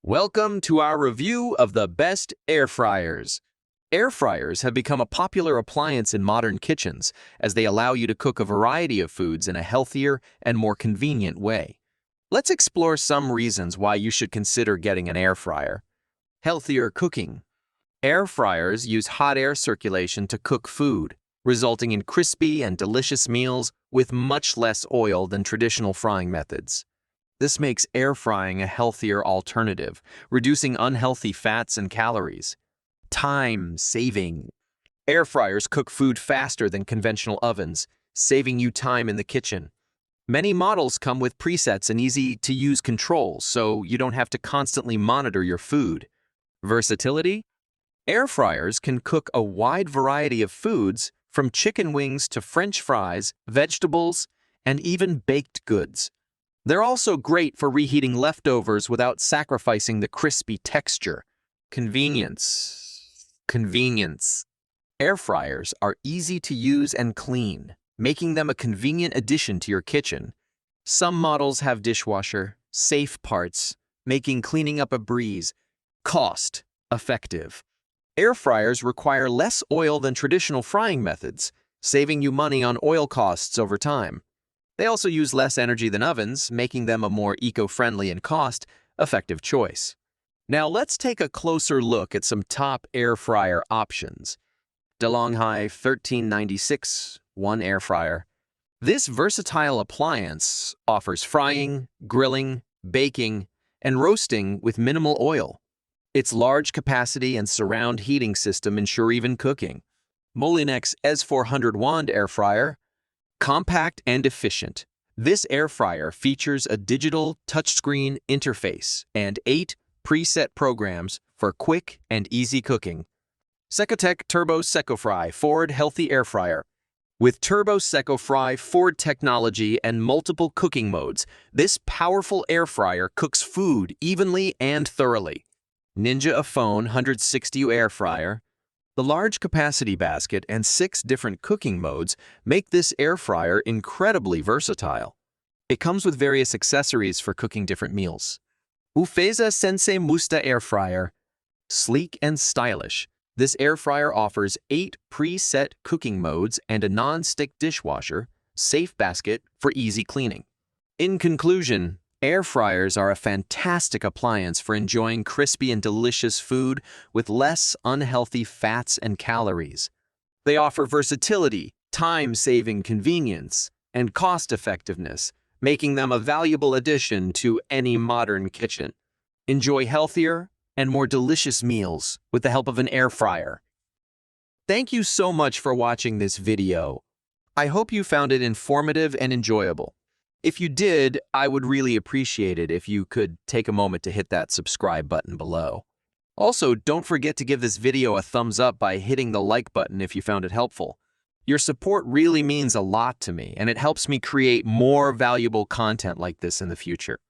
Welcome to our review of the best air fryers. Air fryers have become a popular appliance in modern kitchens as they allow you to cook a variety of foods in a healthier and more convenient way. Let's explore some reasons why you should consider getting an air fryer. Healthier cooking. Air fryers use hot air circulation to cook food, resulting in crispy and delicious meals with much less oil than traditional frying methods. This makes air frying a healthier alternative, reducing unhealthy fats and calories. Time saving. Air fryers cook food faster than conventional ovens, saving you time in the kitchen. Many models come with presets and easy-to-use controls, so you don't have to constantly monitor your food. Versatility. Air fryers can cook a wide variety of foods, from chicken wings to French fries, vegetables, and even baked goods. They're also great for reheating leftovers without sacrificing the crispy texture. Convenience. Air fryers are easy to use and clean, making them a convenient addition to your kitchen. Some models have dishwasher, safe parts, making cleaning up a breeze. Cost effective. Air fryers require less oil than traditional frying methods, saving you money on oil costs over time. They also use less energy than ovens, making them a more eco-friendly and cost-effective choice. Now let's take a closer look at some top air fryer options. DeLonghi 1396 1 air fryer. This versatile appliance offers frying, grilling, baking, and roasting with minimal oil. Its large capacity and surround heating system ensure even cooking. Molinex S400 wand air fryer. Compact and efficient. This air fryer features a digital touchscreen interface and 8 preset programs for quick and easy cooking. Secotech Turbo SecoFry Forward Healthy Air Fryer. With Turbo SecoFry Forward technology and multiple cooking modes, this powerful air fryer cooks food evenly and thoroughly. Ninja Phone 160U air fryer. The large capacity basket and 6 different cooking modes make this air fryer incredibly versatile. It comes with various accessories for cooking different meals. Ufeza Sensei Musta air fryer. Sleek and stylish, this air fryer offers 8 preset cooking modes and a non-stick dishwasher, safe basket for easy cleaning. In conclusion, air fryers are a fantastic appliance for enjoying crispy and delicious food with less unhealthy fats and calories. They offer versatility, time-saving convenience, and cost-effectiveness, making them a valuable addition to any modern kitchen. Enjoy healthier and more delicious meals with the help of an air fryer. Thank you so much for watching this video. I hope you found it informative and enjoyable. If you did, I would really appreciate it if you could take a moment to hit that subscribe button below. Also, don't forget to give this video a thumbs up by hitting the like button if you found it helpful. Your support really means a lot to me, and it helps me create more valuable content like this in the future.